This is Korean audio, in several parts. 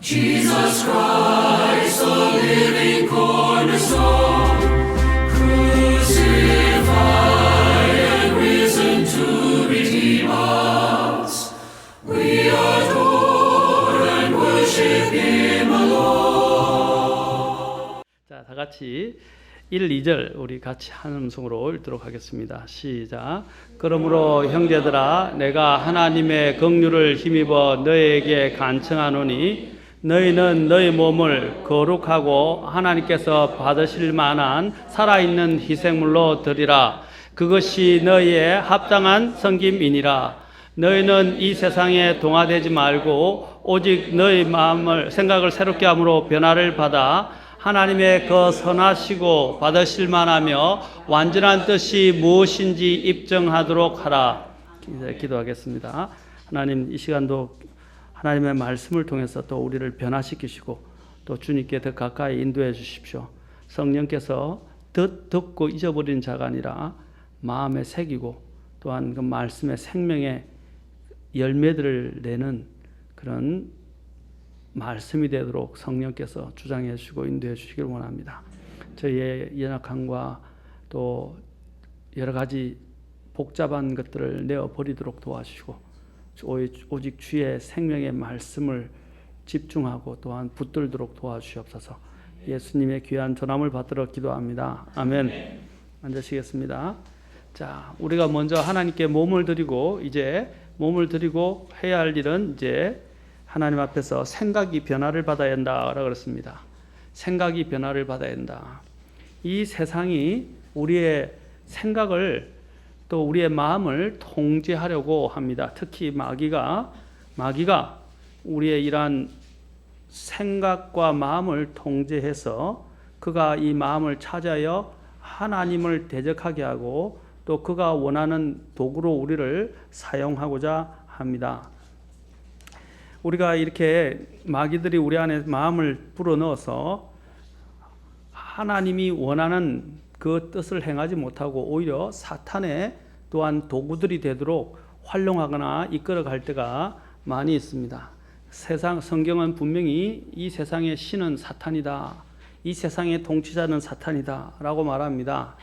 Jesus Christ, the living cornerstone, crucified and risen to redeem us. We adore and worship Him alone. 자, 다 같이 1, 2절 우리 같이 한 음성으로 읽도록 하겠습니다. 시작. 그러므로 형제들아, 내가 하나님의 긍휼을 힘입어 너희에게 간청하노니 너희는 너희 몸을 거룩하고 하나님께서 받으실 만한 살아있는 희생물로 드리라. 그것이 너희의 합당한 섬김이니라. 너희는 이 세상에 동화되지 말고 오직 너희 마음을 생각을 새롭게 함으로 변화를 받아 하나님의 그 선하시고 받으실 만하며 완전한 뜻이 무엇인지 입증하도록 하라. 기도하겠습니다. 하나님, 이 시간도 하나님의 말씀을 통해서 또 우리를 변화시키시고 또 주님께 더 가까이 인도해 주십시오. 성령께서 듣고 잊어버린 자가 아니라 마음에 새기고 또한 그 말씀의 생명의 열매들을 내는 그런 말씀이 되도록 성령께서 주장해 주시고 인도해 주시길 원합니다. 저희의 연약함과 또 여러 가지 복잡한 것들을 내어버리도록 도와주시고 오직 주의 생명의 말씀을 집중하고 또한 붙들도록 도와주시옵소서. 예수님의 귀한 전함을 받들어 기도합니다. 아멘. 앉으시겠습니다. 자, 우리가 먼저 하나님께 몸을 드리고 이제 몸을 드리고 해야 할 일은 이제 하나님 앞에서 생각이 변화를 받아야 한다라고 그랬습니다. 생각이 변화를 받아야 한다. 이 세상이 우리의 생각을 또 우리의 마음을 통제하려고 합니다. 특히 마귀가 우리의 이러한 생각과 마음을 통제해서 그가 이 마음을 차지하여 하나님을 대적하게 하고 또 그가 원하는 도구로 우리를 사용하고자 합니다. 우리가 이렇게 마귀들이 우리 안에 마음을 불어넣어서 하나님이 원하는 그 뜻을 행하지 못하고 오히려 사탄의 또한 도구들이 되도록 활용하거나 이끌어갈 때가 많이 있습니다. 성경은 분명히 이 세상의 신은 사탄이다, 이 세상의 통치자는 사탄이다 라고 말합니다.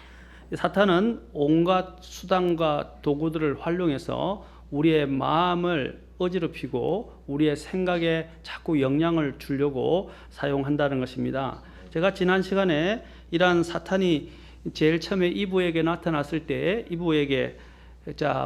사탄은 온갖 수단과 도구들을 활용해서 우리의 마음을 어지럽히고 우리의 생각에 자꾸 영향을 주려고 사용한다는 것입니다. 제가 지난 시간에 이러한 사탄이 제일 처음에 이브에게 나타났을 때 이브에게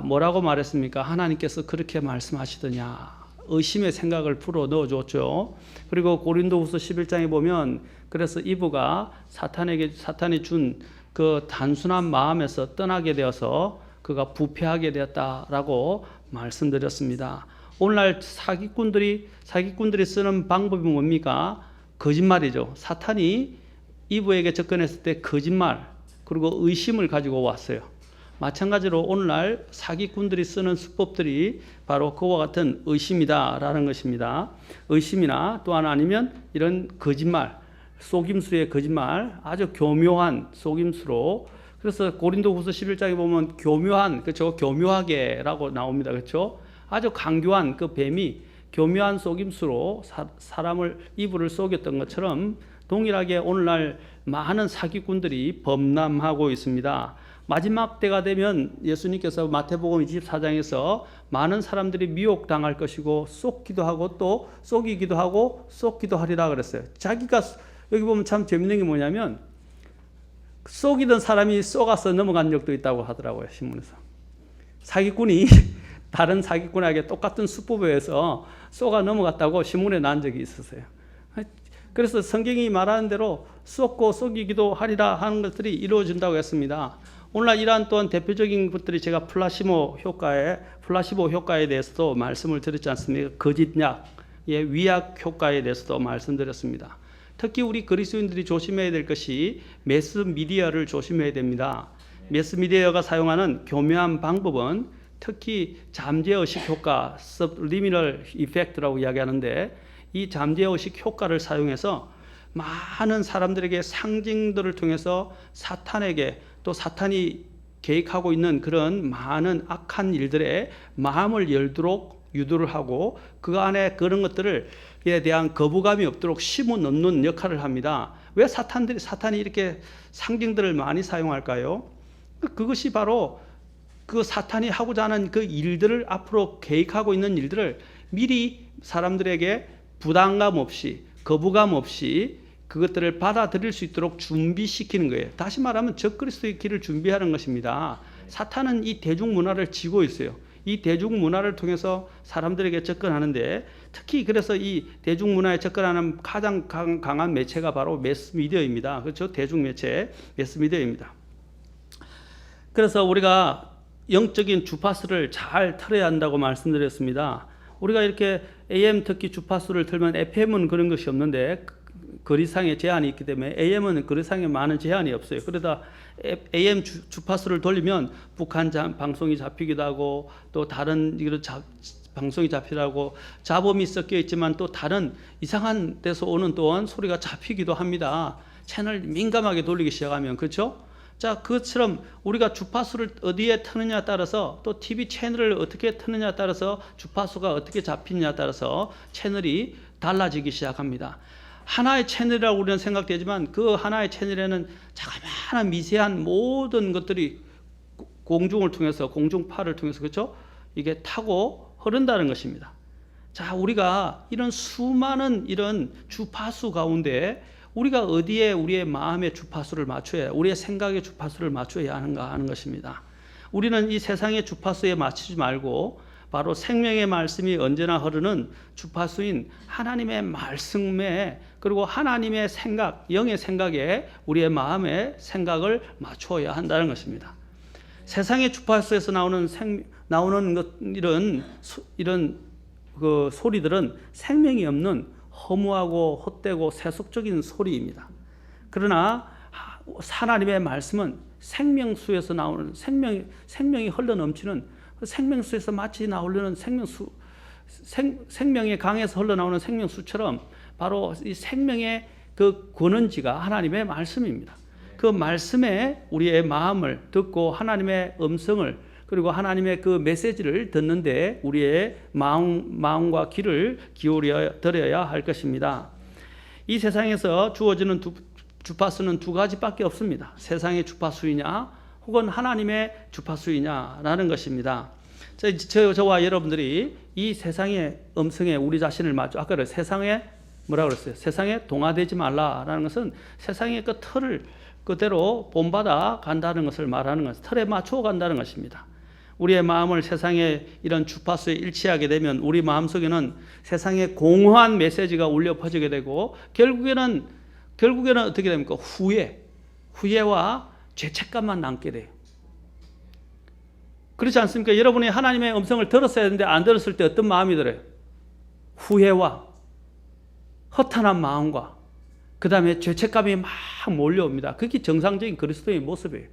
뭐라고 말했습니까? 하나님께서 그렇게 말씀하시더냐? 의심의 생각을 풀어 넣어줬죠. 그리고 고린도후서 11장에 보면 그래서 이브가 사탄이 준 그 단순한 마음에서 떠나게 되어서 그가 부패하게 되었다라고 말씀드렸습니다. 오늘날 사기꾼들이 쓰는 방법이 뭡니까? 거짓말이죠. 사탄이 이브에게 접근했을 때 거짓말 그리고 의심을 가지고 왔어요. 마찬가지로 오늘날 사기꾼들이 쓰는 수법들이 바로 그와 같은 의심이다라는 것입니다. 의심이나 또한 아니면 이런 거짓말, 속임수의 거짓말, 아주 교묘한 속임수로. 그래서 고린도후서 11장에 보면 교묘한, 그렇죠? 교묘하게라고 나옵니다. 그렇죠? 아주 강교한 그 뱀이 교묘한 속임수로 사람을 이불을 속였던 것처럼 동일하게 오늘날 많은 사기꾼들이 범람하고 있습니다. 마지막 때가 되면 예수님께서 마태복음 24장에서 많은 사람들이 미혹당할 것이고 속기도 하고 또 속이기도 하고 속기도 하리라 그랬어요. 자기가 여기 보면 참 재밌는 게 뭐냐면 속이던 사람이 속아서 넘어간 적도 있다고 하더라고요. 신문에서. 사기꾼이 다른 사기꾼에게 똑같은 수법에 의해서 쏘가 넘어갔다고 신문에 난 적이 있었어요. 그래서 성경이 말하는 대로 쏘고 속이기도 하리라 하는 것들이 이루어진다고 했습니다. 오늘날 이러한 또한 대표적인 것들이 제가 플라시보 효과에 대해서도 말씀을 드렸지 않습니까? 거짓약의 위약 효과에 대해서도 말씀드렸습니다. 특히 우리 그리스도인들이 조심해야 될 것이 매스미디어를 조심해야 됩니다. 매스미디어가 사용하는 교묘한 방법은 특히 잠재의식 효과, subliminal effect라고 이야기하는데 이 잠재의식 효과를 사용해서 많은 사람들에게 상징들을 통해서 사탄에게 또 사탄이 계획하고 있는 그런 많은 악한 일들에 마음을 열도록 유도를 하고 그 안에 그런 것들을 에 대한 거부감이 없도록 심어 넣는 역할을 합니다. 왜 사탄이 이렇게 상징들을 많이 사용할까요? 그것이 바로 그 사탄이 하고자 하는 그 일들을 앞으로 계획하고 있는 일들을 미리 사람들에게 부담감 없이 거부감 없이 그것들을 받아들일 수 있도록 준비시키는 거예요. 다시 말하면 적그리스도의 길을 준비하는 것입니다. 사탄은 이 대중문화를 쥐고 있어요. 이 대중문화를 통해서 사람들에게 접근하는데 특히 그래서 이 대중문화에 접근하는 가장 강한 매체가 바로 매스미디어입니다. 그렇죠? 대중매체 매스미디어입니다. 그래서 우리가 영적인 주파수를 잘 틀어야 한다고 말씀드렸습니다. 우리가 이렇게 AM 특히 주파수를 틀면 FM은 그런 것이 없는데 거리상의 제한이 있기 때문에 AM은 거리상에 많은 제한이 없어요. 그러다 AM 주파수를 돌리면 북한 방송이 잡히기도 하고 또 다른 방송이 잡히기도 하고 잡음이 섞여 있지만 또 다른 이상한 데서 오는 또한 소리가 잡히기도 합니다. 채널 민감하게 돌리기 시작하면. 그렇죠? 자, 그것처럼 우리가 주파수를 어디에 트느냐에 따라서 또 TV 채널을 어떻게 트느냐에 따라서 주파수가 어떻게 잡히느냐에 따라서 채널이 달라지기 시작합니다. 하나의 채널이라고 우리는 생각되지만 그 하나의 채널에는 자그마한 미세한 모든 것들이 공중을 통해서 공중파를 통해서 그렇죠? 이게 타고 흐른다는 것입니다. 자, 우리가 이런 수많은 이런 주파수 가운데 우리가 어디에 우리의 마음의 주파수를 맞춰야 우리의 생각의 주파수를 맞춰야 하는가 하는 것입니다. 우리는 이 세상의 주파수에 맞추지 말고 바로 생명의 말씀이 언제나 흐르는 주파수인 하나님의 말씀에 그리고 하나님의 생각, 영의 생각에 우리의 마음의 생각을 맞춰야 한다는 것입니다. 세상의 주파수에서 나오는 이런 그 소리들은 생명이 없는 허무하고 헛되고 세속적인 소리입니다. 그러나 하나님의 말씀은 생명수에서 나오는 생명이 흘러 넘치는 생명수에서 마치 나오려는 생명의 강에서 흘러나오는 생명수처럼 바로 이 생명의 그 권원지가 하나님의 말씀입니다. 그 말씀에 우리의 마음을 듣고 하나님의 음성을 그리고 하나님의 그 메시지를 듣는데 우리의 마음과 귀를 기울여 드려야 할 것입니다. 이 세상에서 주어지는 주파수는 두 가지밖에 없습니다. 세상의 주파수이냐 혹은 하나님의 주파수이냐라는 것입니다. 저와 여러분들이 이 세상의 음성에 우리 자신을 아까 세상에 뭐라고 그랬어요? 세상에 동화되지 말라라는 것은 세상의 그 틀을 그대로 본받아 간다는 것을 말하는 것, 틀에 맞춰 간다는 것입니다. 우리의 마음을 세상의 이런 주파수에 일치하게 되면 우리 마음속에는 세상의 공허한 메시지가 울려 퍼지게 되고 결국에는 어떻게 됩니까? 후회와 죄책감만 남게 돼요. 그렇지 않습니까? 여러분이 하나님의 음성을 들었어야 했는데 안 들었을 때 어떤 마음이 들어요? 후회와 허탄한 마음과 그 다음에 죄책감이 막 몰려옵니다. 그게 정상적인 그리스도인의 모습이에요.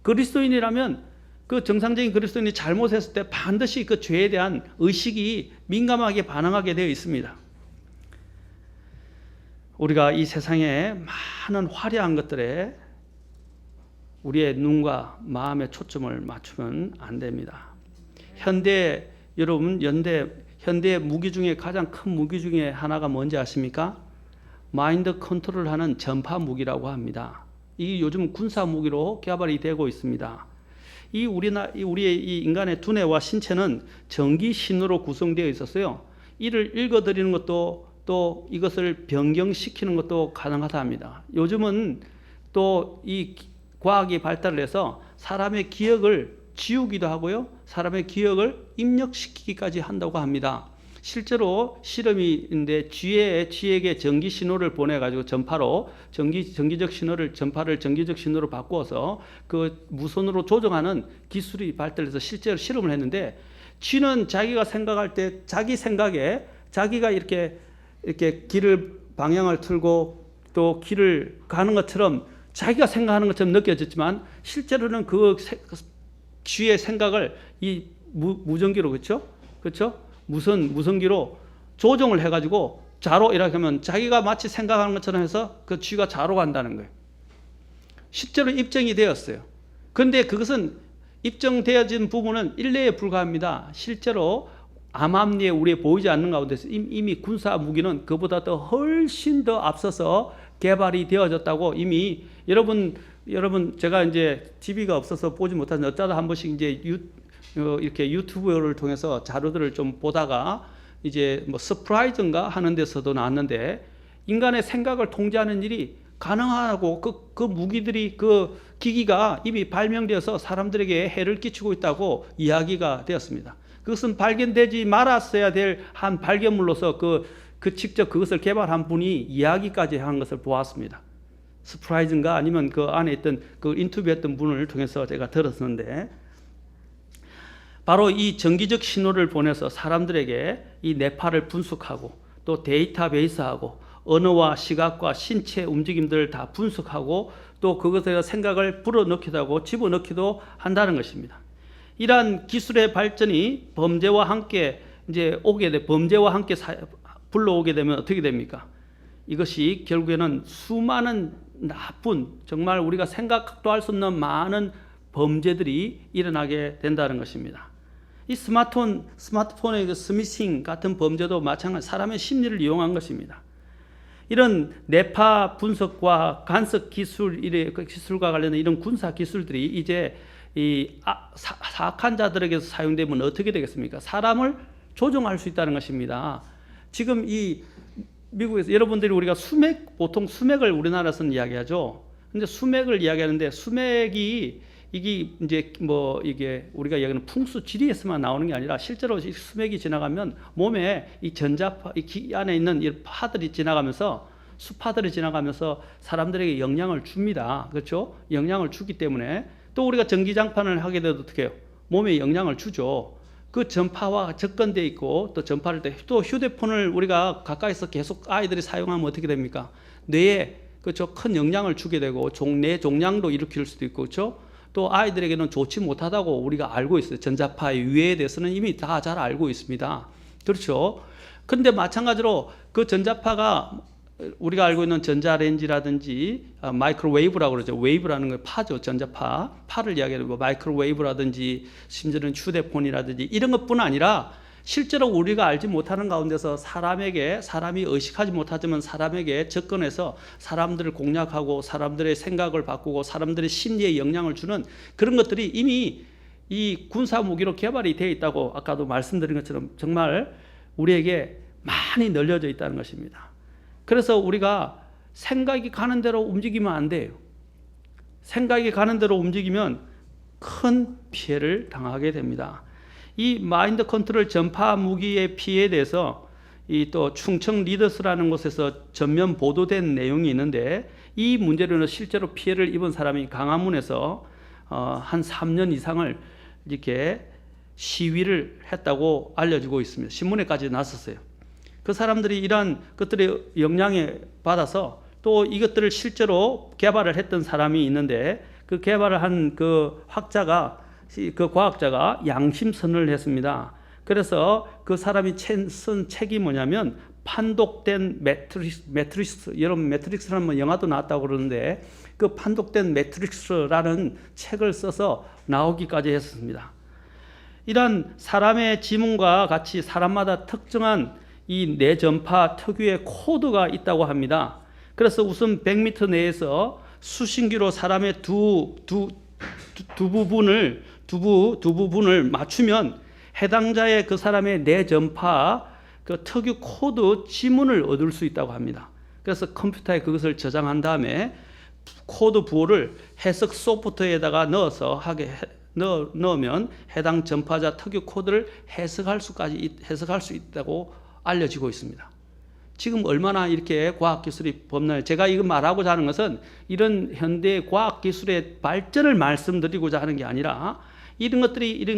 그리스도인이라면 그 정상적인 그리스도인이 잘못했을 때 반드시 그 죄에 대한 의식이 민감하게 반응하게 되어 있습니다. 우리가 이 세상에 많은 화려한 것들에 우리의 눈과 마음의 초점을 맞추면 안 됩니다. 현대 무기 중에 가장 큰 무기 중에 하나가 뭔지 아십니까? 마인드 컨트롤하는 전파 무기라고 합니다. 이 요즘 군사 무기로 개발이 되고 있습니다. 우리의 이 인간의 두뇌와 신체는 전기 신호로 구성되어 있었어요. 이를 읽어드리는 것도 또 이것을 변경시키는 것도 가능하다 합니다. 요즘은 또 이 과학이 발달을 해서 사람의 기억을 지우기도 하고요. 사람의 기억을 입력시키기까지 한다고 합니다. 실제로 실험인데 쥐에게 전기 신호를 보내가지고 전파로 전기적 신호를 전파를 전기적 신호로 바꾸어서 그 무선으로 조정하는 기술이 발달해서 실제로 실험을 했는데 쥐는 자기가 생각할 때 자기 생각에 자기가 이렇게 방향을 틀고 또 길을 가는 것처럼 자기가 생각하는 것처럼 느껴졌지만 실제로는 그 쥐의 생각을 이 무전기로 그렇죠? 무선기로 조정을 해가지고 자로 이렇게 하면 자기가 마치 생각하는 것처럼 해서 그 쥐가 자로 간다는 거예요. 실제로 입증이 되었어요. 그런데 그것은 입증되어진 부분은 일례에 불과합니다. 실제로 암암리에 우리에 보이지 않는 가운데서 이미 군사 무기는 그보다 더 훨씬 더 앞서서 개발이 되어졌다고 이미 여러분 제가 이제 TV가 없어서 보지 못하는 어쩌다 한 번씩 이제 이렇게 유튜브를 통해서 자료들을 좀 보다가 이제 뭐 서프라이즈인가 하는 데서도 나왔는데 인간의 생각을 통제하는 일이 가능하고 그 무기들이 그 기기가 이미 발명되어서 사람들에게 해를 끼치고 있다고 이야기가 되었습니다. 그것은 발견되지 말았어야 될 한 발견물로서 직접 그것을 개발한 분이 이야기까지 한 것을 보았습니다. 서프라이즈인가 아니면 그 안에 있던 그 인터뷰했던 분을 통해서 제가 들었는데 바로 이 정기적 신호를 보내서 사람들에게 이 뇌파를 분석하고 또 데이터베이스하고 언어와 시각과 신체 움직임들을 다 분석하고 또 그것에 생각을 불어넣기도 하고 집어넣기도 한다는 것입니다. 이러한 기술의 발전이 범죄와 함께 불러오게 되면 어떻게 됩니까? 이것이 결국에는 수많은 나쁜 정말 우리가 생각도 할 수 없는 많은 범죄들이 일어나게 된다는 것입니다. 이 스마트폰의 그 스미싱 같은 범죄도 마찬가지 사람의 심리를 이용한 것입니다. 이런 뇌파 분석과 간섭 기술과 관련된 이런 군사 기술들이 이제 사악한 자들에게서 사용되면 어떻게 되겠습니까? 사람을 조종할 수 있다는 것입니다. 지금 이 미국에서 여러분들이 우리가 보통 수맥을 우리나라에서는 이야기하죠. 근데 수맥을 이야기하는데 수맥이 이게 이제 이게 우리가 이야기하는 풍수 지리에서만 나오는 게 아니라 실제로 수맥이 지나가면 몸에 이 전자파 이 안에 있는 이 파들이 지나가면서 수파들이 지나가면서 사람들에게 영향을 줍니다. 그렇죠? 영향을 주기 때문에 또 우리가 전기장판을 하게 돼도 어떻게 해요? 몸에 영향을 주죠. 그 전파와 접근되어 있고 또 전파를 또 휴대폰을 우리가 가까이서 계속 아이들이 사용하면 어떻게 됩니까? 뇌에 그렇죠? 큰 영향을 주게 되고 뇌 종양도 일으킬 수도 있고 그렇죠? 또 아이들에게는 좋지 못하다고 우리가 알고 있어요. 전자파의 위해에 대해서는 이미 다 잘 알고 있습니다. 그렇죠? 근데 마찬가지로 그 전자파가 우리가 알고 있는 전자레인지라든지 마이크로웨이브라고 그러죠. 웨이브라는 걸 파죠. 파를 이야기하고 마이크로웨이브라든지 심지어는 휴대폰이라든지 이런 것뿐 아니라 실제로 우리가 알지 못하는 가운데서 사람이 의식하지 못하지만 사람에게 접근해서 사람들을 공략하고 사람들의 생각을 바꾸고 사람들의 심리에 영향을 주는 그런 것들이 이미 이 군사 무기로 개발이 되어 있다고 아까도 말씀드린 것처럼 정말 우리에게 많이 널려져 있다는 것입니다. 그래서 우리가 생각이 가는 대로 움직이면 안 돼요. 생각이 가는 대로 움직이면 큰 피해를 당하게 됩니다. 이 마인드 컨트롤 전파 무기의 피해에 대해서 이 또 충청 리더스라는 곳에서 전면 보도된 내용이 있는데 이 문제로는 실제로 피해를 입은 사람이 강화문에서 한 3년 이상을 이렇게 시위를 했다고 알려지고 있습니다. 신문에까지 났었어요. 그 사람들이 이러한 것들의 영향에 받아서 또 이것들을 실제로 개발을 했던 사람이 있는데 그 개발을 한 그 과학자가 양심선언을 했습니다. 그래서 그 사람이 쓴 책이 뭐냐면 판독된 매트릭스 여러분 매트릭스라는 영화도 나왔다고 그러는데 그 판독된 매트릭스라는 책을 써서 나오기까지 했습니다. 이런 사람의 지문과 같이 사람마다 특정한 이 뇌전파 특유의 코드가 있다고 합니다. 그래서 우선 100m 내에서 수신기로 사람의 두 부분을 맞추면 해당자의 그 사람의 뇌전파 그 특유 코드 지문을 얻을 수 있다고 합니다. 그래서 컴퓨터에 그것을 저장한 다음에 코드 부호를 해석 소프트웨어에다가 넣으면 해당 전파자 특유 코드를 해석할 수 있다고 알려지고 있습니다. 지금 얼마나 이렇게 과학기술이 범람해 제가 이거 말하고자 하는 것은 이런 현대 과학기술의 발전을 말씀드리고자 하는 게 아니라 이런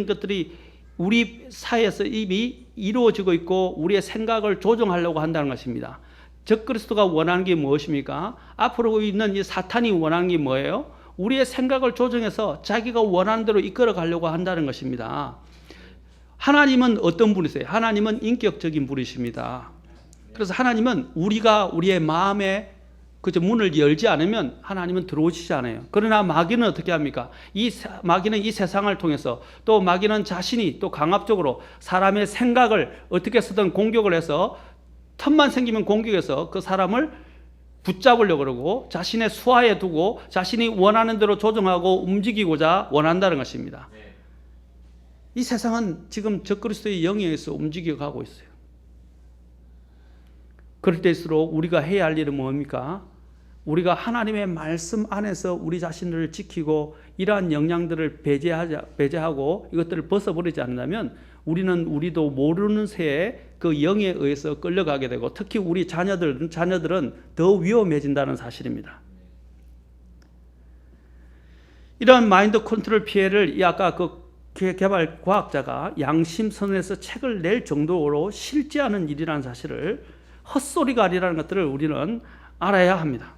것들이 우리 사회에서 이미 이루어지고 있고 우리의 생각을 조정하려고 한다는 것입니다. 적그리스도가 원하는 게 무엇입니까? 앞으로 있는 이 사탄이 원하는 게 뭐예요? 우리의 생각을 조정해서 자기가 원하는 대로 이끌어 가려고 한다는 것입니다. 하나님은 어떤 분이세요? 하나님은 인격적인 분이십니다. 그래서 하나님은 우리가 우리의 마음에 그죠? 문을 열지 않으면 하나님은 들어오시지 않아요. 그러나 마귀는 어떻게 합니까? 마귀는 이 세상을 통해서 또 마귀는 자신이 또 강압적으로 사람의 생각을 어떻게 쓰든 공격을 해서 틈만 생기면 공격해서 그 사람을 붙잡으려고 그러고 자신의 수하에 두고 자신이 원하는 대로 조정하고 움직이고자 원한다는 것입니다. 이 세상은 지금 적그리스도의 영에 의해서 움직여가고 있어요. 그럴 때일수록 우리가 해야 할 일은 뭡니까? 우리가 하나님의 말씀 안에서 우리 자신을 지키고 이러한 영향들을 배제하고 이것들을 벗어버리지 않는다면 우리도 모르는 새에 그 영에 의해서 끌려가게 되고 특히 우리 자녀들은 더 위험해진다는 사실입니다. 이러한 마인드 컨트롤 피해를 아까 그 개발 과학자가 양심선에서 책을 낼 정도로 실제 하는 일이라는 사실을 헛소리가 아니라는 것들을 우리는 알아야 합니다.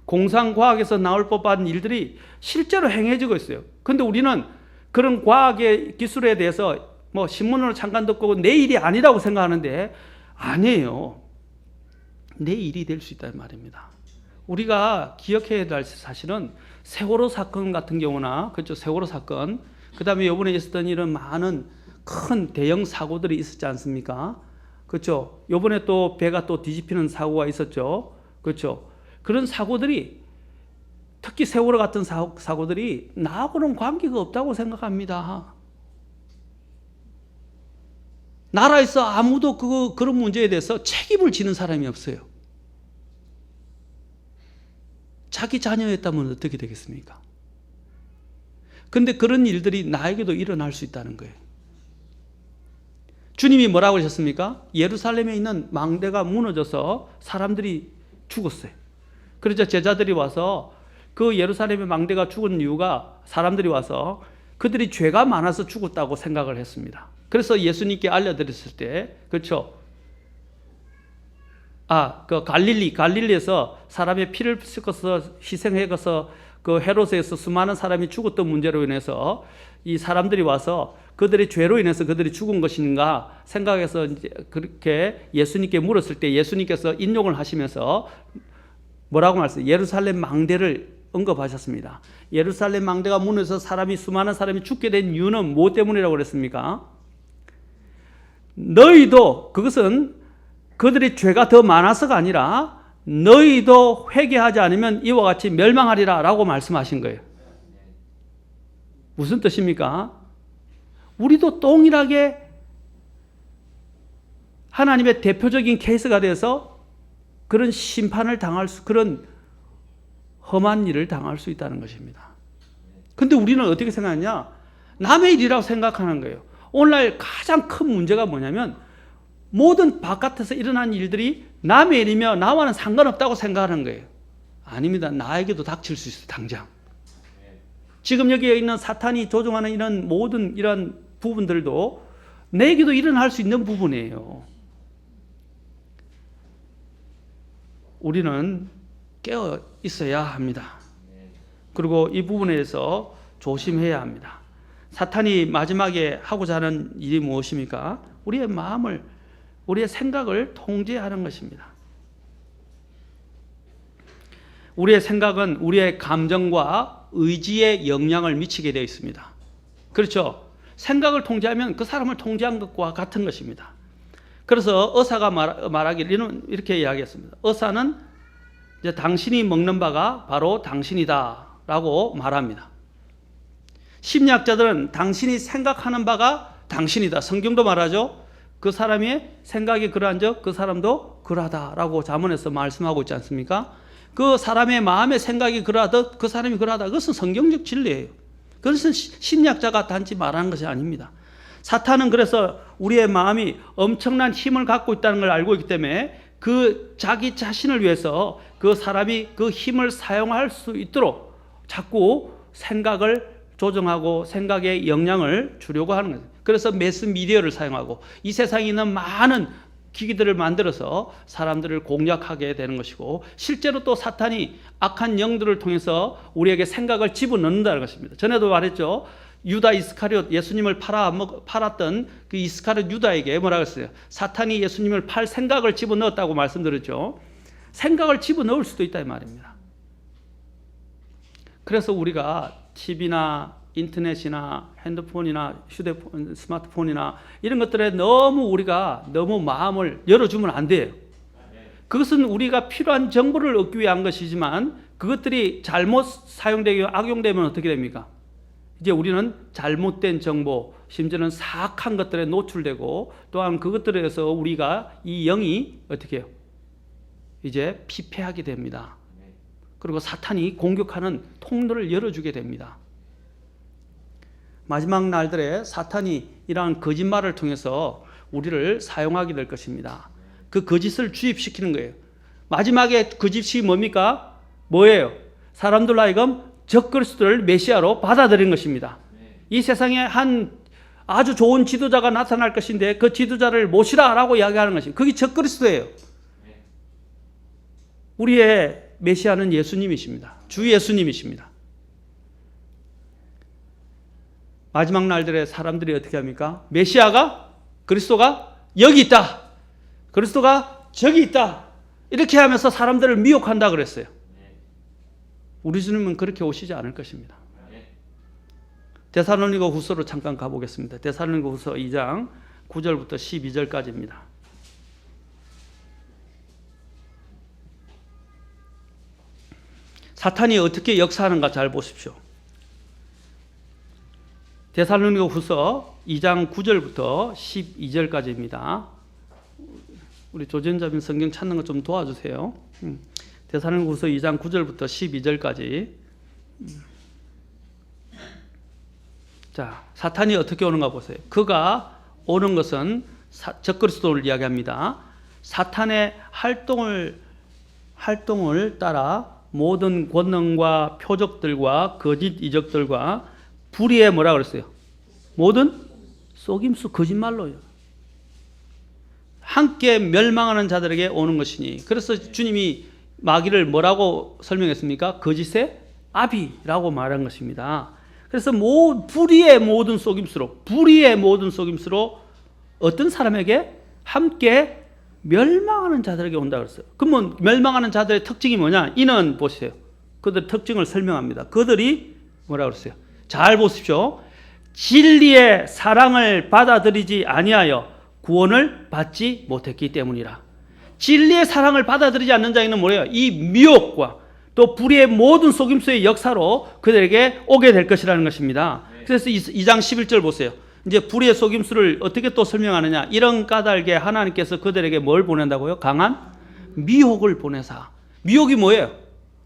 공상과학에서 나올 법한 일들이 실제로 행해지고 있어요. 그런데 우리는 그런 과학의 기술에 대해서 뭐 신문으로 잠깐 듣고 내 일이 아니라고 생각하는데 아니에요. 내 일이 될 수 있다는 말입니다. 우리가 기억해야 할 사실은 세월호 사건 같은 경우나 그렇죠. 세월호 사건 그다음에 이번에 있었던 이런 많은 큰 대형 사고들이 있었지 않습니까? 그렇죠. 이번에 또 배가 또 뒤집히는 사고가 있었죠. 그렇죠. 그런 사고들이 특히 세월호 같은 사고들이 나하고는 관계가 없다고 생각합니다. 나라에서 아무도 그런 문제에 대해서 책임을 지는 사람이 없어요. 자기 자녀였다면 어떻게 되겠습니까? 그런데 그런 일들이 나에게도 일어날 수 있다는 거예요. 주님이 뭐라고 하셨습니까? 예루살렘에 있는 망대가 무너져서 사람들이 죽었어요. 그래서 제자들이 와서 그 예루살렘의 망대가 죽은 이유가 사람들이 와서 그들이 죄가 많아서 죽었다고 생각을 했습니다. 그래서 예수님께 알려드렸을 때, 그렇죠? 그 갈릴리에서 사람의 피를 섞어서 희생해서 그 헤롯에서 수많은 사람이 죽었던 문제로 인해서 이 사람들이 와서 그들의 죄로 인해서 그들이 죽은 것인가 생각해서 이제 그렇게 예수님께 물었을 때 예수님께서 인용을 하시면서 뭐라고 말씀하셨어요? 예루살렘 망대를 언급하셨습니다. 예루살렘 망대가 무너져서 수많은 사람이 죽게 된 이유는 무엇 때문이라고 그랬습니까? 너희도 그것은 그들의 죄가 더 많아서가 아니라 너희도 회개하지 않으면 이와 같이 멸망하리라 라고 말씀하신 거예요. 무슨 뜻입니까? 우리도 동일하게 하나님의 대표적인 케이스가 돼서 그런 심판을 그런 험한 일을 당할 수 있다는 것입니다. 근데 우리는 어떻게 생각하냐? 남의 일이라고 생각하는 거예요. 오늘날 가장 큰 문제가 뭐냐면 모든 바깥에서 일어난 일들이 남의 일이며 나와는 상관없다고 생각하는 거예요. 아닙니다. 나에게도 닥칠 수 있어요. 당장. 지금 여기에 있는 사탄이 조종하는 이런 모든 이런 부분들도 내게도 일어날 수 있는 부분이에요. 우리는 깨어 있어야 합니다. 그리고 이 부분에 대해서 조심해야 합니다. 사탄이 마지막에 하고자 하는 일이 무엇입니까? 우리의 마음을, 우리의 생각을 통제하는 것입니다. 우리의 생각은 우리의 감정과 의지에 영향을 미치게 되어 있습니다. 그렇죠? 생각을 통제하면 그 사람을 통제한 것과 같은 것입니다. 그래서 의사가 말하기를 이렇게 이야기했습니다. 의사는 이제 당신이 먹는 바가 바로 당신이다 라고 말합니다. 심리학자들은 당신이 생각하는 바가 당신이다. 성경도 말하죠. 그 사람의 생각이 그러한 적 그 사람도 그러하다라고 잠언에서 말씀하고 있지 않습니까? 그 사람의 마음의 생각이 그러하듯 그 사람이 그러하다. 그것은 성경적 진리예요. 그것은 심리학자가 단지 말하는 것이 아닙니다. 사탄은 그래서 우리의 마음이 엄청난 힘을 갖고 있다는 걸 알고 있기 때문에 그 자기 자신을 위해서 그 사람이 그 힘을 사용할 수 있도록 자꾸 생각을 조정하고 생각에 영향을 주려고 하는 거예요. 그래서 매스미디어를 사용하고 이 세상에 있는 많은 기기들을 만들어서 사람들을 공략하게 되는 것이고 실제로 또 사탄이 악한 영들을 통해서 우리에게 생각을 집어넣는다는 것입니다. 전에도 말했죠. 유다 이스카리옷 예수님을 팔았던 그 이스카리옷 유다에게 뭐라고 했어요? 사탄이 예수님을 팔 생각을 집어넣었다고 말씀드렸죠. 생각을 집어넣을 수도 있다 이 말입니다. 그래서 우리가 TV나 인터넷이나 핸드폰이나 휴대폰, 스마트폰이나 이런 것들에 우리가 너무 마음을 열어주면 안 돼요. 그것은 우리가 필요한 정보를 얻기 위한 것이지만 그것들이 잘못 사용되고 악용되면 어떻게 됩니까? 이제 우리는 잘못된 정보, 심지어는 사악한 것들에 노출되고 또한 그것들에 의해서 우리가 이 영이 어떻게 해요? 이제 피폐하게 됩니다. 그리고 사탄이 공격하는 통로를 열어주게 됩니다. 마지막 날들에 사탄이 이러한 거짓말을 통해서 우리를 사용하게 될 것입니다. 그 거짓을 주입시키는 거예요. 마지막에 거짓이 뭡니까? 뭐예요? 사람들 하여금 적그리스도를 메시아로 받아들인 것입니다. 이 세상에 한 아주 좋은 지도자가 나타날 것인데 그 지도자를 모시라라고 이야기하는 것입니다. 그게 적그리스도예요. 우리의 메시아는 예수님이십니다. 주 예수님이십니다. 마지막 날들에 사람들이 어떻게 합니까? 메시아가, 그리스도가 여기 있다. 그리스도가 저기 있다. 이렇게 하면서 사람들을 미혹한다 그랬어요. 우리 주님은 그렇게 오시지 않을 것입니다. 데살로니가 후서로 잠깐 가보겠습니다. 데살로니가 후서 2장 9절부터 12절까지입니다. 사탄이 어떻게 역사하는가 잘 보십시오. 데살로니가 후서 2장 9절부터 12절까지입니다. 우리 조전자분 성경 찾는 거 좀 도와주세요. 데살로니가 후서 2장 9절부터 12절까지. 자, 사탄이 어떻게 오는가 보세요. 그가 오는 것은 적그리스도를 이야기합니다. 사탄의 활동을 따라 모든 권능과 표적들과 거짓 이적들과 불의의 뭐라 그랬어요? 모든 속임수 거짓말로요. 함께 멸망하는 자들에게 오는 것이니. 그래서 주님이 마귀를 뭐라고 설명했습니까? 거짓의 아비라고 말한 것입니다. 그래서 불의의 모든 속임수로 어떤 사람에게 함께 멸망하는 자들에게 온다 그랬어요. 그러면 멸망하는 자들의 특징이 뭐냐? 이는 보세요. 그들 특징을 설명합니다. 그들이 뭐라 그랬어요? 잘 보십시오. 진리의 사랑을 받아들이지 아니하여 구원을 받지 못했기 때문이라. 진리의 사랑을 받아들이지 않는 자에게는 뭐예요? 이 미혹과 또 불의의 모든 속임수의 역사로 그들에게 오게 될 것이라는 것입니다. 그래서 2장 11절 보세요. 이제 불의의 속임수를 어떻게 또 설명하느냐? 이런 까닭에 하나님께서 그들에게 뭘 보낸다고요? 강한 미혹을 보내사. 미혹이 뭐예요?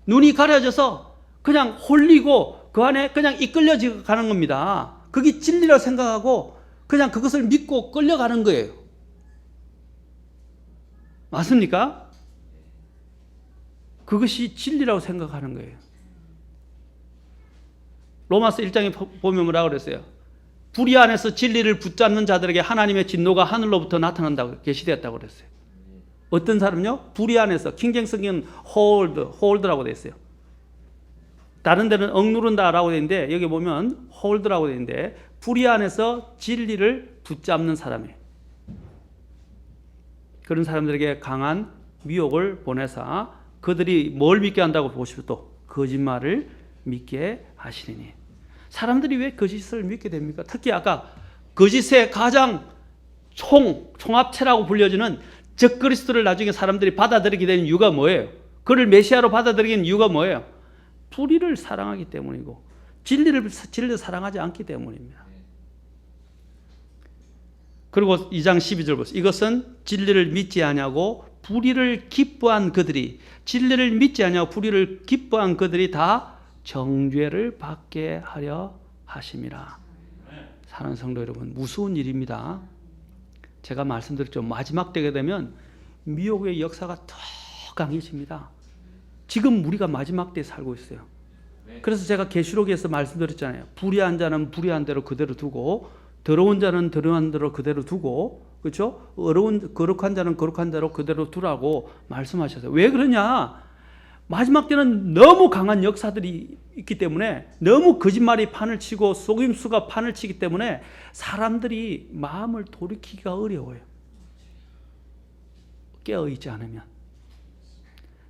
눈이 가려져서 그냥 홀리고 그 안에 그냥 이끌려져 가는 겁니다. 그게 진리라고 생각하고 그냥 그것을 믿고 끌려가는 거예요. 맞습니까? 그것이 진리라고 생각하는 거예요. 로마서 1장에 보면 뭐라고 그랬어요? 불의 안에서 진리를 붙잡는 자들에게 하나님의 진노가 하늘로부터 나타난다고 계시되었다고 그랬어요. 어떤 사람요? 불의 안에서. 킹제임 성경은 hold라고 되어 있어요. 다른 데는 억누른다라고 되어 있는데 여기 보면 hold라고 되어 있는데 불의 안에서 진리를 붙잡는 사람이에요. 그런 사람들에게 강한 미혹을 보내사 그들이 뭘 믿게 한다고 보시면 또 거짓말을 믿게 하시리니. 사람들이 왜 거짓을 믿게 됩니까? 특히 아까 거짓의 가장 총합체라고 불려지는 적그리스도를 나중에 사람들이 받아들이게 되는 이유가 뭐예요? 그를 메시아로 받아들이는 이유가 뭐예요? 불의를 사랑하기 때문이고 진리를 사랑하지 않기 때문입니다. 그리고 2장 12절 보세요. 이것은 진리를 믿지 아니하고 불의를 기뻐한 그들이 진리를 믿지 아니하고 불의를 기뻐한 그들이 다 정죄를 받게 하려 하심이라. 사랑하는 성도 여러분, 무서운 일입니다. 제가 말씀드렸죠. 마지막 때가 되면 미혹의 역사가 더 강해집니다. 지금 우리가 마지막 때에 살고 있어요. 그래서 제가 계시록에서 말씀드렸잖아요. 불의한 자는 불의한 대로 그대로 두고 더러운 자는 더러운 대로 그대로 두고, 그렇죠? 거룩한 자는 거룩한 대로 그대로 두라고 말씀하셨어요. 왜 그러냐? 마지막 때는 너무 강한 역사들이 있기 때문에, 너무 거짓말이 판을 치고 속임수가 판을 치기 때문에 사람들이 마음을 돌이키기가 어려워요. 깨어있지 않으면.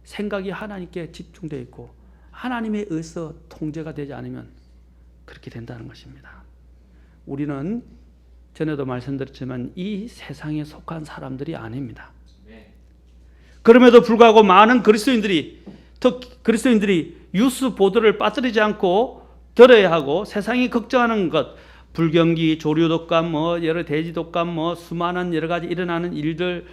생각이 하나님께 집중되어 있고 하나님에 의해서 통제가 되지 않으면 그렇게 된다는 것입니다. 우리는 전에도 말씀드렸지만 이 세상에 속한 사람들이 아닙니다. 그럼에도 불구하고 많은 그리스도인들이 뉴스 보도를 빠뜨리지 않고 들어야 하고 세상이 걱정하는 것, 불경기, 조류독감, 여러 대지독감, 수많은 여러 가지 일어나는 일들,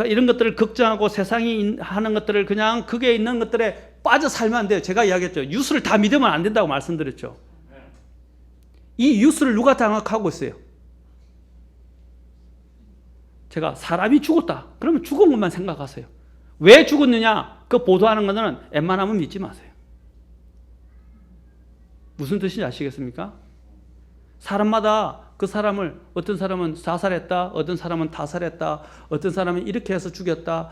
이런 것들을 걱정하고 세상이 하는 것들을 그냥 그게 있는 것들에 빠져 살면 안 돼요. 제가 이야기했죠. 뉴스를 다 믿으면 안 된다고 말씀드렸죠. 이 뉴스를 누가 장악하고 있어요? 제가 사람이 죽었다. 그러면 죽은 것만 생각하세요. 왜 죽었느냐? 그 보도하는 것은 웬만하면 믿지 마세요. 무슨 뜻인지 아시겠습니까? 사람마다 그 사람을 어떤 사람은 자살했다, 어떤 사람은 타살했다, 어떤 사람은 이렇게 해서 죽였다,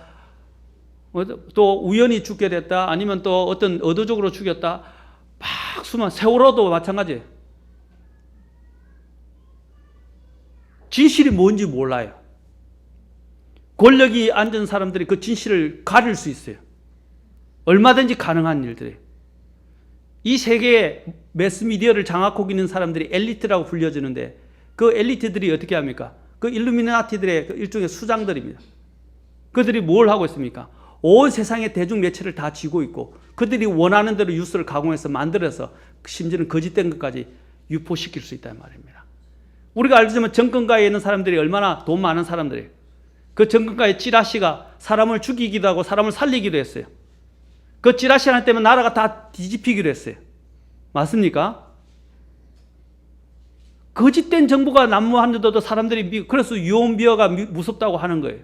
또 우연히 죽게 됐다, 아니면 또 어떤 의도적으로 죽였다. 막 수많은 세월호도 마찬가지예요. 진실이 뭔지 몰라요. 권력이 앉은 사람들이 그 진실을 가릴 수 있어요. 얼마든지 가능한 일들이에요. 이 세계의 매스미디어를 장악하고 있는 사람들이 엘리트라고 불려지는데 그 엘리트들이 어떻게 합니까? 그 일루미나티들의 일종의 수장들입니다. 그들이 뭘 하고 있습니까? 온 세상의 대중 매체를 다 쥐고 있고 그들이 원하는 대로 뉴스를 가공해서 만들어서 심지어는 거짓된 것까지 유포시킬 수 있다는 말입니다. 우리가 알지만 정권가에 있는 사람들이 얼마나 돈 많은 사람들이에요. 그 정권가의 찌라시가 사람을 죽이기도 하고 사람을 살리기도 했어요. 그 찌라시 하나 때문에 나라가 다 뒤집히기도 했어요. 맞습니까? 거짓된 정보가 난무하는데도 사람들이 그래서 유언비어가 무섭다고 하는 거예요.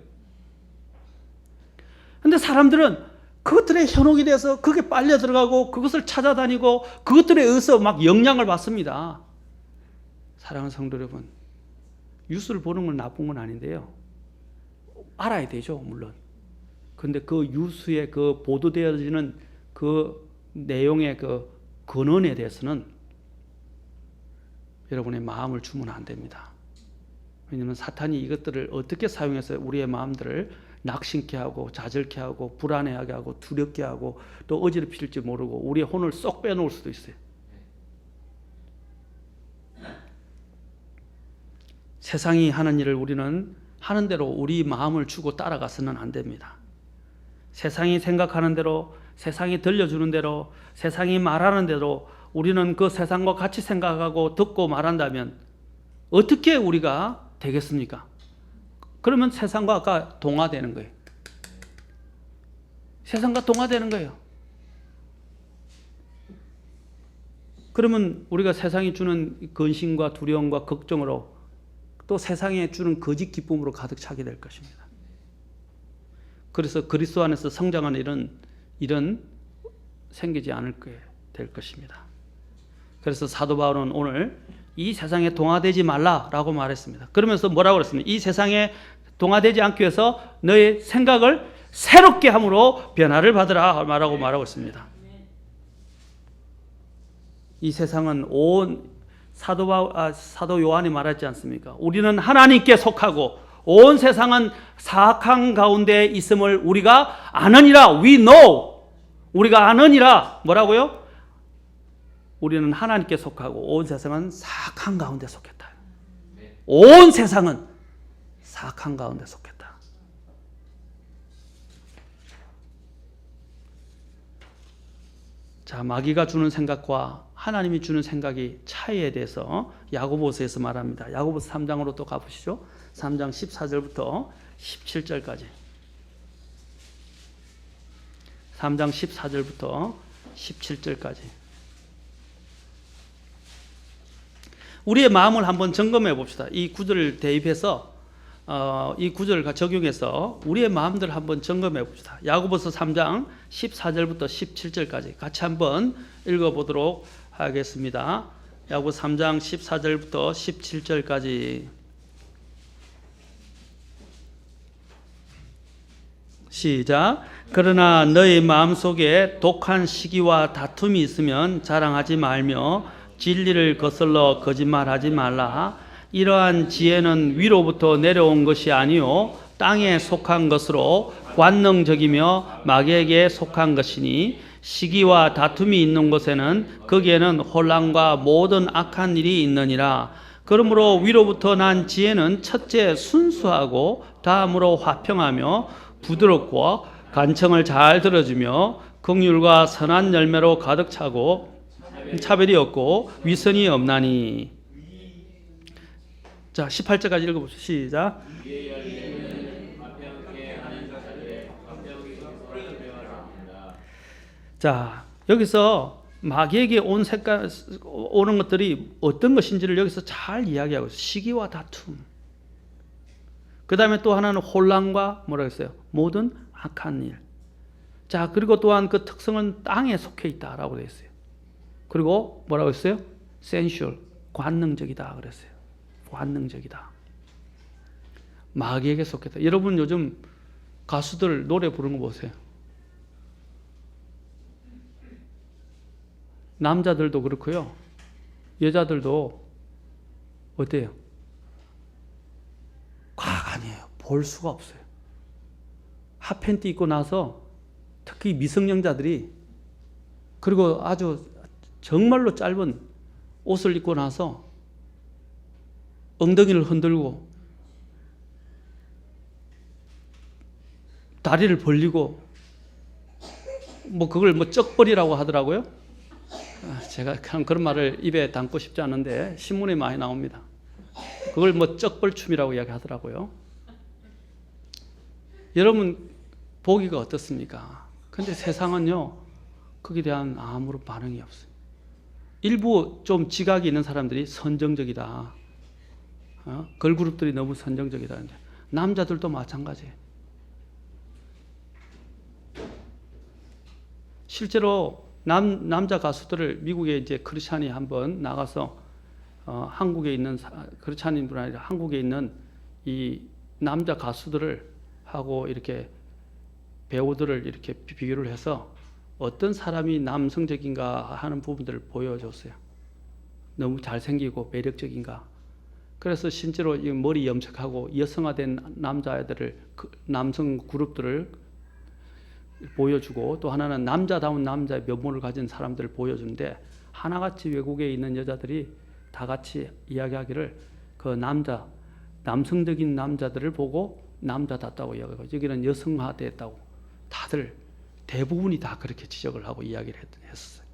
그런데 사람들은 그것들에 현혹이 돼서 그게 빨려 들어가고 그것을 찾아다니고 그것들에 의해서 막 영향을 받습니다. 사랑하는 성도 여러분, 뉴스를 보는 건 나쁜 건 아닌데요. 알아야 되죠, 물론. 그런데 그 뉴스에 그 보도되어지는 그 내용의 그 근원에 대해서는 여러분의 마음을 주면 안 됩니다. 왜냐하면 사탄이 이것들을 어떻게 사용해서 우리의 마음들을 낙심케 하고 좌절케 하고 불안해하게 하고 두렵게 하고 또 어지럽힐지 모르고 우리의 혼을 쏙 빼놓을 수도 있어요. 세상이 하는 일을 우리는 하는 대로 우리 마음을 주고 따라가서는 안 됩니다. 세상이 생각하는 대로, 세상이 들려주는 대로, 세상이 말하는 대로 우리는 그 세상과 같이 생각하고 듣고 말한다면 어떻게 우리가 되겠습니까? 그러면 세상과 아까 동화되는 거예요. 세상과 동화되는 거예요. 그러면 우리가 세상이 주는 근심과 두려움과 걱정으로 또 세상에 주는 거짓 기쁨으로 가득 차게 될 것입니다. 그래서 그리스도 안에서 성장하는 일은 생기지 않을 될 것입니다. 그래서 사도 바울은 오늘 이 세상에 동화되지 말라라고 말했습니다. 그러면서 뭐라고 그랬습니까? 이 세상에 동화되지 않기 위해서 너의 생각을 새롭게 함으로 변화를 받으라 말하고 있습니다. 이 세상은 온 사도 요한이 말하지 않습니까? 우리는 하나님께 속하고 온 세상은 사악한 가운데 있음을 우리가 아느니라. We know. 우리가 아느니라. 뭐라고요? 우리는 하나님께 속하고 온 세상은 사악한 가운데 속했다. 온 세상은 사악한 가운데 속했다. 자, 마귀가 주는 생각과 하나님이 주는 생각이 차이에 대해서 야고보서에서 말합니다. 야고보서 3장으로 또 가보시죠. 3장 14절부터 17절까지. 3장 14절부터 17절까지. 우리의 마음을 한번 점검해 봅시다. 이 구절을 대입해서 이 구절을 적용해서 우리의 마음들을 한번 점검해 봅시다. 야고보서 3장 14절부터 17절까지 같이 한번 읽어보도록 하겠습니다. 야고보서 3장 14절부터 17절까지 시작. 그러나 너희 마음속에 독한 시기와 다툼이 있으면 자랑하지 말며 진리를 거슬러 거짓말하지 말라. 이러한 지혜는 위로부터 내려온 것이 아니요 땅에 속한 것으로 관능적이며 마귀에게 속한 것이니 시기와 다툼이 있는 곳에는 거기에는 혼란과 모든 악한 일이 있느니라. 그러므로 위로부터 난 지혜는 첫째 순수하고 다음으로 화평하며 부드럽고 간청을 잘 들어주며 긍휼과 선한 열매로 가득 차고 차별이 없고 위선이 없나니. 자, 18절까지 읽어보시죠. 시작. 자, 여기서 마귀에게 오는 것들이 어떤 것인지를 여기서 잘 이야기하고 있어요. 시기와 다툼. 그 다음에 또 하나는 혼란과 뭐라고 했어요? 모든 악한 일. 자, 그리고 또한 그 특성은 땅에 속해 있다라고 되어 있어요. 그리고 뭐라고 했어요? sensual, 관능적이다 그랬어요. 관능적이다. 마귀에게 속했다. 여러분 요즘 가수들 노래 부르는 거 보세요. 남자들도 그렇고요. 여자들도 어때요? 과간이에요. 볼 수가 없어요. 핫팬티 입고 나서 특히 미성년자들이 그리고 아주 정말로 짧은 옷을 입고 나서 엉덩이를 흔들고 다리를 벌리고 뭐 그걸 뭐 쩍벌이라고 하더라고요. 제가 그런 말을 입에 담고 싶지 않은데 신문에 많이 나옵니다. 그걸 뭐 쩍벌춤이라고 이야기하더라고요. 여러분 보기가 어떻습니까? 근데 세상은요 거기에 대한 아무런 반응이 없어요. 일부 좀 지각이 있는 사람들이 선정적이다. 걸그룹들이 너무 선정적이다. 남자들도 마찬가지예요. 실제로 남자 가수들을 미국에 이제 크리스찬이 한번 나가서 한국에 있는 크리스찬인뿐 아니라 한국에 있는 이 남자 가수들을 하고 이렇게 배우들을 이렇게 비교를 해서 어떤 사람이 남성적인가 하는 부분들을 보여줬어요. 너무 잘생기고 매력적인가. 그래서 실제로 이 머리 염색하고 여성화된 남자애들을 남성 그룹들을 보여주고 또 하나는 남자다운 남자의 면모를 가진 사람들을 보여주는데 하나같이 외국에 있는 여자들이 다 같이 이야기하기를 그 남성적인 남자들을 보고 남자답다고 이야기하고 여기는 여성화됐다고 다들 대부분이 다 그렇게 지적을 하고 이야기를 했었어요.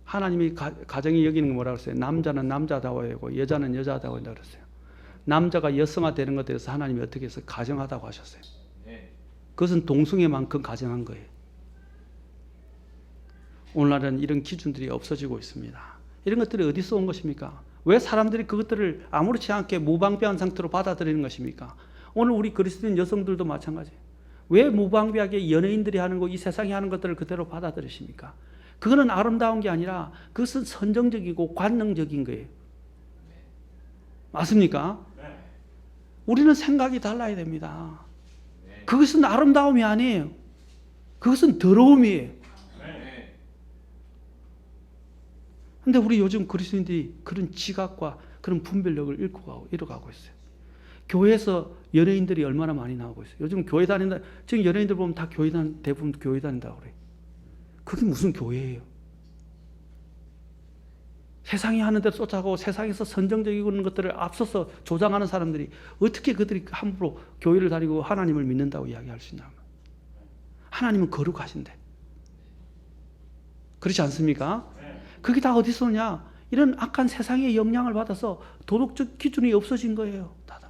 하나님이 가정이 여기는 건 뭐라고 했어요? 남자는 남자다워야 하고 여자는 여자다워야 한다고 그랬어요. 남자가 여성화되는 것에 대해서 하나님이 어떻게 해서 가정하다고 하셨어요. 그것은 동성애만큼 가정한 거예요. 오늘날은 이런 기준들이 없어지고 있습니다. 이런 것들이 어디서 온 것입니까? 왜 사람들이 그것들을 아무렇지 않게 무방비한 상태로 받아들이는 것입니까? 오늘 우리 그리스도인 여성들도 마찬가지예요. 왜 무방비하게 연예인들이 하는 거, 이 세상이 하는 것들을 그대로 받아들이십니까? 그거는 아름다운 게 아니라 그것은 선정적이고 관능적인 거예요. 맞습니까? 우리는 생각이 달라야 됩니다. 그것은 아름다움이 아니에요. 그것은 더러움이에요. 그런데 우리 요즘 그리스도인들이 그런 지각과 그런 분별력을 잃어가고 있어요. 교회에서 연예인들이 얼마나 많이 나오고 있어요. 요즘 교회 다닌다. 지금 연예인들 보면 다 대부분 교회 다닌다고 그래요. 그게 무슨 교회예요? 세상이 하는 대로 쫓아가고 세상에서 선정적인 것들을 앞서서 조장하는 사람들이 어떻게 그들이 함부로 교회를 다니고 하나님을 믿는다고 이야기할 수 있나? 하나님은 거룩하신데. 그렇지 않습니까? 그게 다 어디서 오냐? 이런 악한 세상의 영향을 받아서 도덕적 기준이 없어진 거예요. 다들.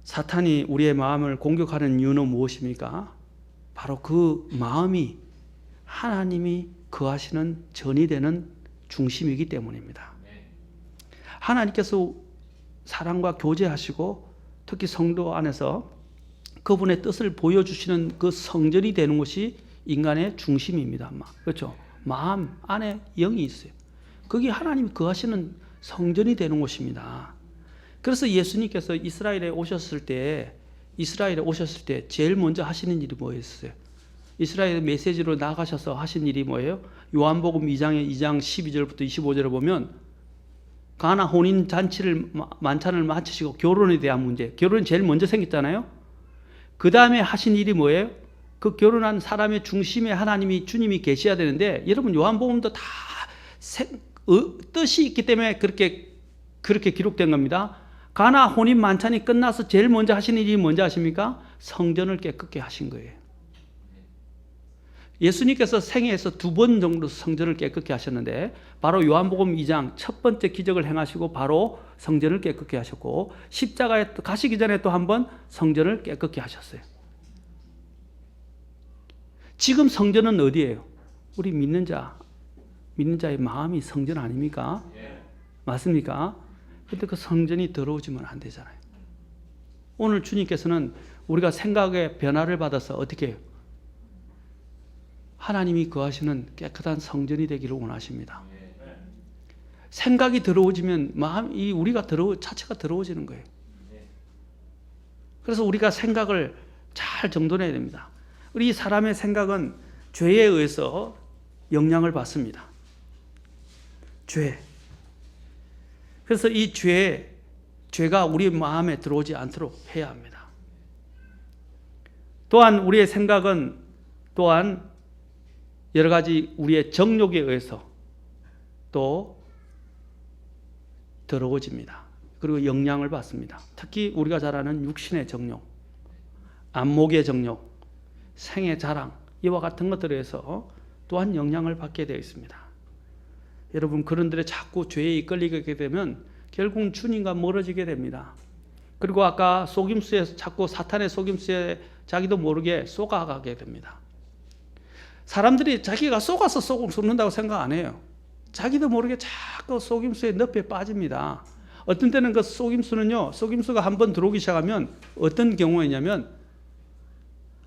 사탄이 우리의 마음을 공격하는 이유는 무엇입니까? 바로 그 마음이 하나님이 거하시는 전이 되는 중심이기 때문입니다. 하나님께서 사랑과 교제하시고 특히 성도 안에서 그분의 뜻을 보여주시는 그 성전이 되는 것이 인간의 중심입니다. 그렇죠? 마음 안에 영이 있어요. 그게 하나님이 거하시는 성전이 되는 곳입니다. 그래서 예수님께서 이스라엘에 오셨을 때 제일 먼저 하시는 일이 뭐였어요? 이스라엘 메시지로 나가셔서 하신 일이 뭐예요? 요한복음 2장 12절부터 25절을 보면 가나 혼인 잔치를 만찬을 마치시고 결혼에 대한 문제, 결혼이 제일 먼저 생겼잖아요. 그 다음에 하신 일이 뭐예요? 그 결혼한 사람의 중심에 하나님이 주님이 계셔야 되는데 여러분 요한복음도 다 뜻이 있기 때문에 그렇게 기록된 겁니다. 가나 혼인 만찬이 끝나서 제일 먼저 하신 일이 뭔지 아십니까? 성전을 깨끗게 하신 거예요. 예수님께서 생애에서 2번 정도 성전을 깨끗게 하셨는데 바로 요한복음 2장 첫 번째 기적을 행하시고 바로 성전을 깨끗게 하셨고 십자가에 가시기 전에 또 한 번 성전을 깨끗게 하셨어요. 지금 성전은 어디예요? 우리 믿는 자의 마음이 성전 아닙니까? 맞습니까? 근데 그 성전이 더러워지면 안 되잖아요. 오늘 주님께서는 우리가 생각의 변화를 받아서 어떻게 해요? 하나님이 거하시는 깨끗한 성전이 되기를 원하십니다. 생각이 더러워지면 마음이 우리가 자체가 더러워지는 거예요. 그래서 우리가 생각을 잘 정돈해야 됩니다. 우리 사람의 생각은 죄에 의해서 영향을 받습니다. 죄. 그래서 이 죄가 우리 마음에 들어오지 않도록 해야 합니다. 또한 우리의 생각은 또한 여러 가지 우리의 정욕에 의해서 또 더러워집니다. 그리고 영향을 받습니다. 특히 우리가 잘 아는 육신의 정욕, 안목의 정욕, 생의 자랑 이와 같은 것들에 의해서 또한 영향을 받게 되어 있습니다. 여러분 그런들의 자꾸 죄에 이끌리게 되면 결국 주님과 멀어지게 됩니다. 그리고 아까 속임수에 자꾸 사탄의 속임수에 자기도 모르게 속아가게 됩니다. 사람들이 자기가 속아서 속는다고 생각 안 해요. 자기도 모르게 자꾸 속임수의 늪에 빠집니다. 어떤 때는 그 속임수가 한번 들어오기 시작하면 어떤 경우에냐면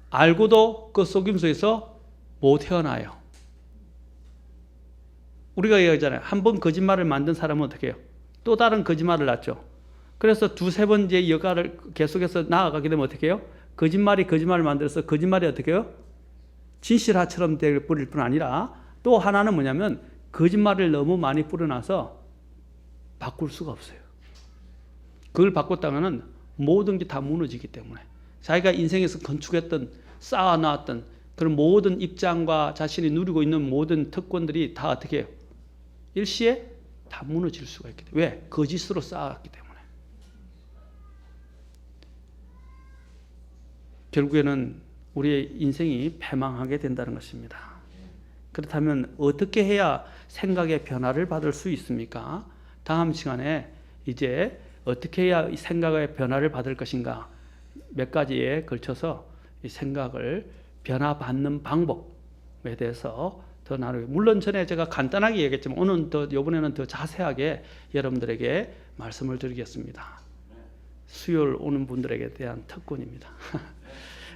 알고도 그 속임수에서 못 헤어나요. 우리가 얘기하잖아요. 한번 거짓말을 만든 사람은 어떻게 해요? 또 다른 거짓말을 낳죠. 그래서 2-3번째 여가를 계속해서 나아가게 되면 어떻게 해요? 거짓말을 만들어서 거짓말이 어떻게 해요? 진실화처럼 될 뿐 아니라 또 하나는 뭐냐면 거짓말을 너무 많이 뿌려놔서 바꿀 수가 없어요. 그걸 바꿨다가는 모든 게 다 무너지기 때문에 자기가 인생에서 건축했던 쌓아놨던 그런 모든 입장과 자신이 누리고 있는 모든 특권들이 다 어떻게 해요? 일시에 다 무너질 수가 있기 때문에. 왜? 거짓으로 쌓았기 때문에. 결국에는 우리의 인생이 패망하게 된다는 것입니다. 그렇다면 어떻게 해야 생각의 변화를 받을 수 있습니까? 다음 시간에 이제 어떻게 해야 이 생각의 변화를 받을 것인가 몇 가지에 걸쳐서 이 생각을 변화받는 방법에 대해서 더 나누고, 물론 전에 제가 간단하게 얘기했지만 이번에는 더 자세하게 여러분들에게 말씀을 드리겠습니다. 수요일 오는 분들에게 대한 특권입니다.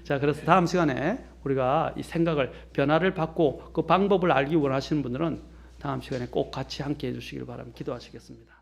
자, 그래서 다음 시간에 우리가 이 생각을 변화를 받고 그 방법을 알기 원하시는 분들은 다음 시간에 꼭 같이 함께 해주시길 바랍니다. 기도하시겠습니다.